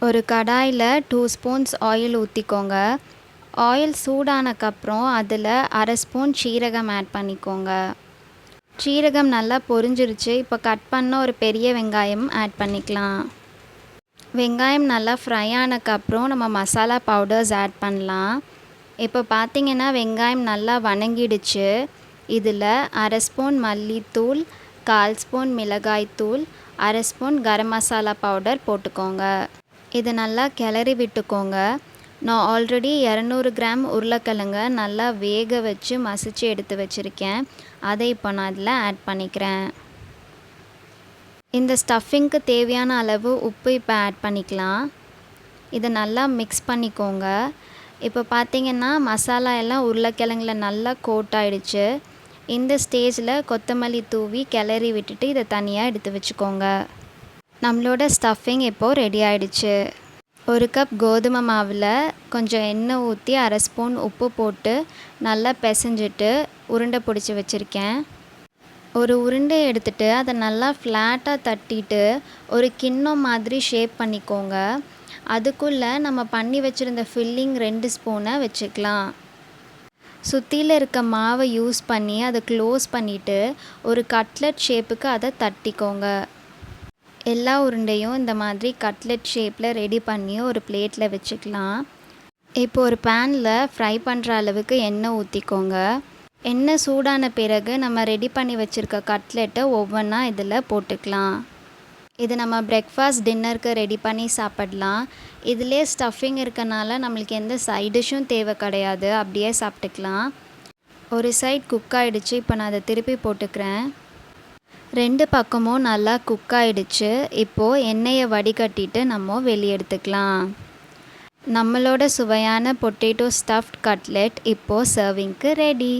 ஒரு கடாயில் 2 spoons oil ஊற்றிக்கோங்க. ஆயில் சூடானக்கப்புறம் அதில் அரை ஸ்பூன் சீரகம் ஆட் பண்ணிக்கோங்க. சீரகம் நல்லா பொரிஞ்சிருச்சு. இப்போ கட் பண்ண ஒரு பெரிய வெங்காயம் ஆட் பண்ணிக்கலாம். வெங்காயம் நல்லா ஃப்ரை ஆனக்கப்புறம் நம்ம மசாலா பவுடர்ஸ் ஆட் பண்ணலாம். இப்போ பார்த்திங்கன்னா வெங்காயம் நல்லா வணங்கிடுச்சு. இதில் அரை ஸ்பூன் மல்லித்தூள், 1/4 ஸ்பூன் மிளகாய்த்தூள், அரை ஸ்பூன் கரம் மசாலா பவுடர் போட்டுக்கோங்க. இது நல்லா கிளறி விட்டுக்கோங்க. நான் ஆல்ரெடி 200 கிராம் உருளைக்கிழங்க நல்லா வேக வச்சு மசிச்சு எடுத்து வச்சுருக்கேன். அதை இப்போ நான் அதில் ஆட் பண்ணிக்கிறேன். இந்த ஸ்டஃபிங்க்கு தேவையான அளவு உப்பு இப்போ ஆட் பண்ணிக்கலாம். இதை நல்லா மிக்ஸ் பண்ணிக்கோங்க. இப்போ பார்த்திங்கன்னா மசாலா எல்லாம் உருளைக்கிழங்குல நல்லா கோட் ஆகிடுச்சு. இந்த ஸ்டேஜில் கொத்தமல்லி தூவி கிளறி விட்டுட்டு இதை தனியாக எடுத்து வச்சுக்கோங்க. நம்மளோட ஸ்டஃபிங் இப்போது ரெடி ஆகிடுச்சு. ஒரு கப் கோதுமை மாவில் கொஞ்சம் எண்ணெய் ஊற்றி அரை ஸ்பூன் உப்பு போட்டு நல்லா பிசைஞ்சிட்டு உருண்டை பிடிச்சி வச்சுருக்கேன். ஒரு உருண்டை எடுத்துகிட்டு அதை நல்லா ஃப்ளாட்டாக தட்டிட்டு ஒரு கிண்ணம் மாதிரி ஷேப் பண்ணிக்கோங்க. அதுக்குள்ளே நம்ம பண்ணி வச்சுருந்த ஃபில்லிங் 2 ஸ்பூனை வச்சுக்கலாம். சுற்றியில் இருக்க மாவை யூஸ் பண்ணி அதை க்ளோஸ் பண்ணிவிட்டு ஒரு கட்லெட் ஷேப்புக்கு அதை தட்டிக்கோங்க. எல்லா உருண்டையும் இந்த மாதிரி கட்லெட் ஷேப்பில் ரெடி பண்ணி ஒரு பிளேட்டில் வச்சுக்கலாம். இப்போ ஒரு பேனில் ஃப்ரை பண்ணுற அளவுக்கு எண்ணெய் ஊற்றிக்கோங்க. எண்ணெய் சூடான பிறகு நம்ம ரெடி பண்ணி வச்சுருக்க கட்லெட்டை ஒவ்வொன்றா இதில் போட்டுக்கலாம். இது நம்ம பிரேக்ஃபாஸ்ட் டின்னருக்கு ரெடி பண்ணி சாப்பிடலாம். இதிலே ஸ்டஃபிங் இருக்கனால நம்மளுக்கு எந்த சைட் டிஷ்ஷும் தேவை கிடையாது. அப்படியே சாப்பிட்டுக்கலாம். ஒரு சைட் குக் ஆகிடுச்சு. இப்போ நான் அதை திருப்பி போட்டுக்கிறேன். 2 பக்கமும் நல்லா குக் ஆகிடுச்சு. இப்போது எண்ணெயை வடிகட்டிட்டு நம்ம வெளியே எடுத்துக்கலாம். நம்மளோட சுவையான பொட்டேட்டோ ஸ்டஃப்ட் கட்லெட் இப்போது சர்விங்க்கு ரெடி.